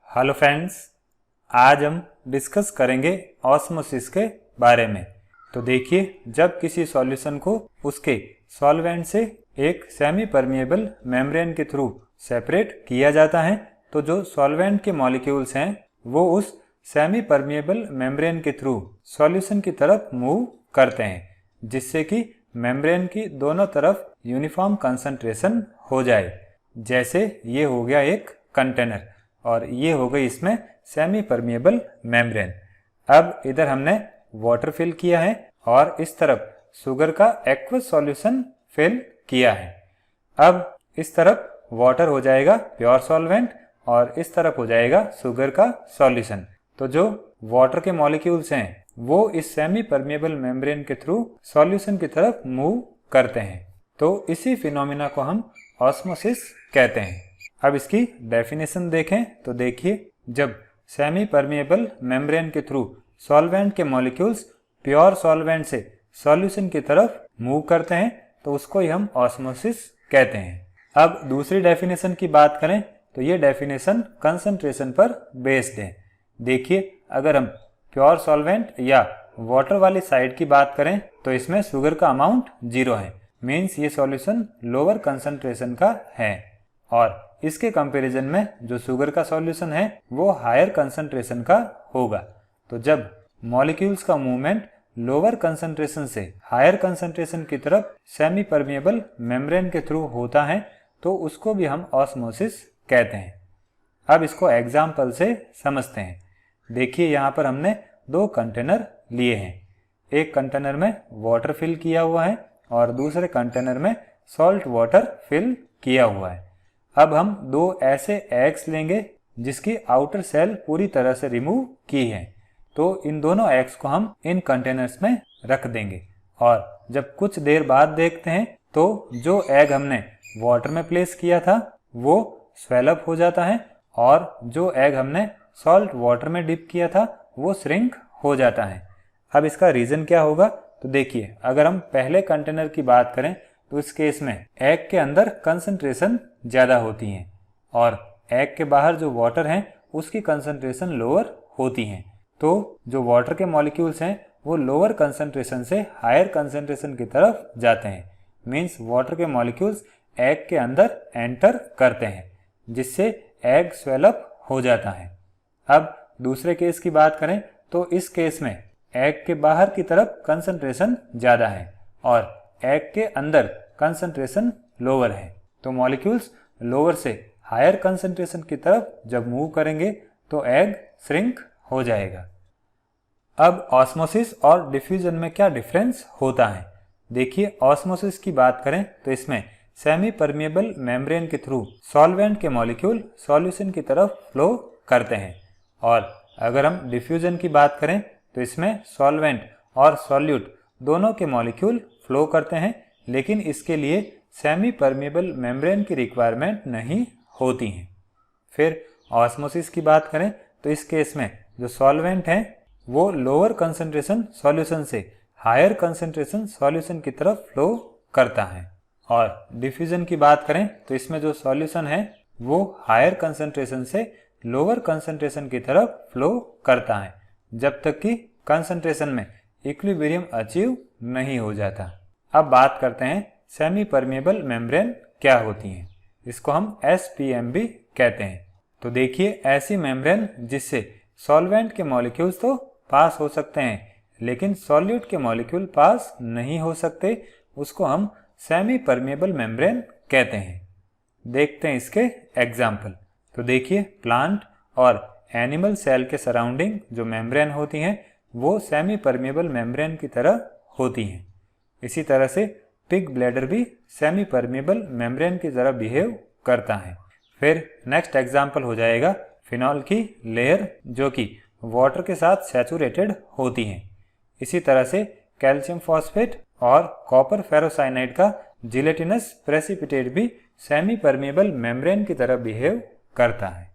Hello friends, आज हम discuss करेंगे ऑस्मोसिस के बारे में। तो देखिए, जब किसी सॉल्यूशन को उसके सॉल्वेंट से एक सेमी परमिएबल मेम्ब्रेन के थ्रू सेपरेट किया जाता है तो जो सॉल्वेंट के मॉलिक्यूल्स हैं वो उस सेमी परमिएबल मेम्ब्रेन के थ्रू सॉल्यूशन की तरफ मूव करते हैं, जिससे कि मेम्ब्रेन की दोनों तरफ यूनिफॉर्म कंसंट्रेशन हो जाए। जैसे ये हो गया एक कंटेनर और ये हो गई इसमें सेमी परमिएबल मेम्ब्रेन। अब इधर हमने वाटर फिल किया है और इस तरफ शुगर का एक्वस सॉल्यूशन फिल किया है। अब इस तरफ वाटर हो जाएगा प्योर सॉल्वेंट और इस तरफ हो जाएगा शुगर का सॉल्यूशन। तो जो वाटर के मॉलिक्यूल्स हैं वो इस सेमी परमिएबल मेम्ब्रेन के थ्रू सॉल्यूशन की तरफ मूव करते हैं। तो इसी फिनोमिना को हम ऑस्मोसिस कहते हैं। अब इसकी डेफिनेशन देखें तो देखिए, जब सेमी परमिएबल मेम्ब्रेन के थ्रू सॉल्वेंट के मॉलिक्यूल्स प्योर सॉल्वेंट से सॉल्यूशन की तरफ मूव करते हैं तो उसको ही हम ऑस्मोसिस कहते हैं। अब दूसरी डेफिनेशन की बात करें तो ये डेफिनेशन कंसंट्रेशन पर बेस्ड है। देखिए, अगर हम प्योर सॉल्वेंट या वाटर वाली साइड की बात करें तो इसमें शुगर का अमाउंट 0 है, मीन्स ये सॉल्यूशन लोअर कंसंट्रेशन का है। और इसके कंपैरिजन में जो शुगर का सॉल्यूशन है वो हायर कंसंट्रेशन का होगा। तो जब मॉलिक्यूल्स का मूवमेंट लोअर कंसंट्रेशन से हायर कंसंट्रेशन की तरफ सेमी परमिएबल मेम्ब्रेन के थ्रू होता है तो उसको भी हम ऑस्मोसिस कहते हैं। अब इसको एग्जाम्पल से समझते हैं। देखिए, यहाँ पर हमने 2 कंटेनर लिए हैं। एक कंटेनर में वाटर फिल किया हुआ है और दूसरे कंटेनर में सॉल्ट वाटर फिल किया हुआ है। अब हम 2 ऐसे एग्स लेंगे जिसकी आउटर सेल पूरी तरह से रिमूव की है। तो इन दोनों एग्स को हम इन कंटेनर्स में रख देंगे और जब कुछ देर बाद देखते हैं तो जो एग हमने वाटर में प्लेस किया था वो स्वेल अप हो जाता है और जो एग हमने सॉल्ट वाटर में डिप किया था वो श्रिंक हो जाता है। अब इसका रीजन क्या होगा? तो देखिए, अगर हम पहले कंटेनर की बात करें तो इस केस में एग के अंदर कंसंट्रेशन ज़्यादा होती है और एग के बाहर जो वाटर है उसकी कंसंट्रेशन लोअर होती है। तो जो वाटर के मॉलिक्यूल्स हैं वो लोअर कंसंट्रेशन से हायर कंसंट्रेशन की तरफ जाते हैं, मीन्स वाटर के मॉलिक्यूल्स एग के अंदर एंटर करते हैं जिससे एग स्वेल अप हो जाता है। अब दूसरे केस की बात करें तो इस केस में एग के बाहर की तरफ कंसंट्रेशन ज़्यादा है और एग के अंदर कंसंट्रेशन लोअर है। तो मॉलिक्यूल्स लोअर से हायर कंसंट्रेशन की तरफ जब मूव करेंगे तो एग श्रिंक हो जाएगा। अब ऑस्मोसिस और डिफ्यूजन में क्या डिफरेंस होता है? देखिए, ऑस्मोसिस की बात करें तो इसमें सेमी परमिएबल मेम्ब्रेन के थ्रू सॉल्वेंट के मॉलिक्यूल सॉल्यूशन की तरफ फ्लो करते हैं और अगर हम डिफ्यूजन की बात करें तो इसमें सॉल्वेंट और सॉल्यूट दोनों के मॉलिक्यूल फ्लो करते हैं, लेकिन इसके लिए सेमी परमिएबल मेम्ब्रेन की रिक्वायरमेंट नहीं होती है। फिर ऑस्मोसिस की बात करें तो इस केस में जो सॉल्वेंट है वो लोअर कंसंट्रेशन सॉल्यूशन से हायर कंसंट्रेशन सॉल्यूशन की तरफ फ्लो करता है और डिफ्यूजन की बात करें तो इसमें जो सॉल्यूशन है वो हायर कंसंट्रेशन से लोअर कंसंट्रेशन की तरफ फ्लो करता है जब तक कि कंसंट्रेशन में इक्विलिब्रियम अचीव नहीं हो जाता। अब बात करते हैं सेमी परमिएबल मेम्ब्रेन क्या होती हैं। इसको हम SPM भी कहते हैं। तो देखिए, ऐसी मेम्ब्रेन जिससे सॉल्वेंट के मॉलिक्यूल्स तो पास हो सकते हैं लेकिन सॉल्यूट के मॉलिक्यूल पास नहीं हो सकते, उसको हम सेमी परमिएबल मेम्ब्रेन कहते हैं। देखते हैं इसके एग्जाम्पल। तो देखिए, प्लांट और एनिमल सेल के सराउंडिंग जो मेम्ब्रेन होती हैं वो सेमी परमिएबल मेम्ब्रेन की तरह होती हैं। इसी तरह से पिग ब्लैडर भी सेमी परमिएबल मेम्ब्रेन की तरह बिहेव करता है। फिर नेक्स्ट एग्जाम्पल हो जाएगा फिनॉल की लेयर जो कि वाटर के साथ सैचुरेटेड होती हैं। इसी तरह से कैल्शियम फॉस्फेट और कॉपर फेरोसाइनाइड का जिलेटिनस प्रेसिपिटेट भी सेमी परमिएबल मेम्ब्रेन की तरह बिहेव करता है।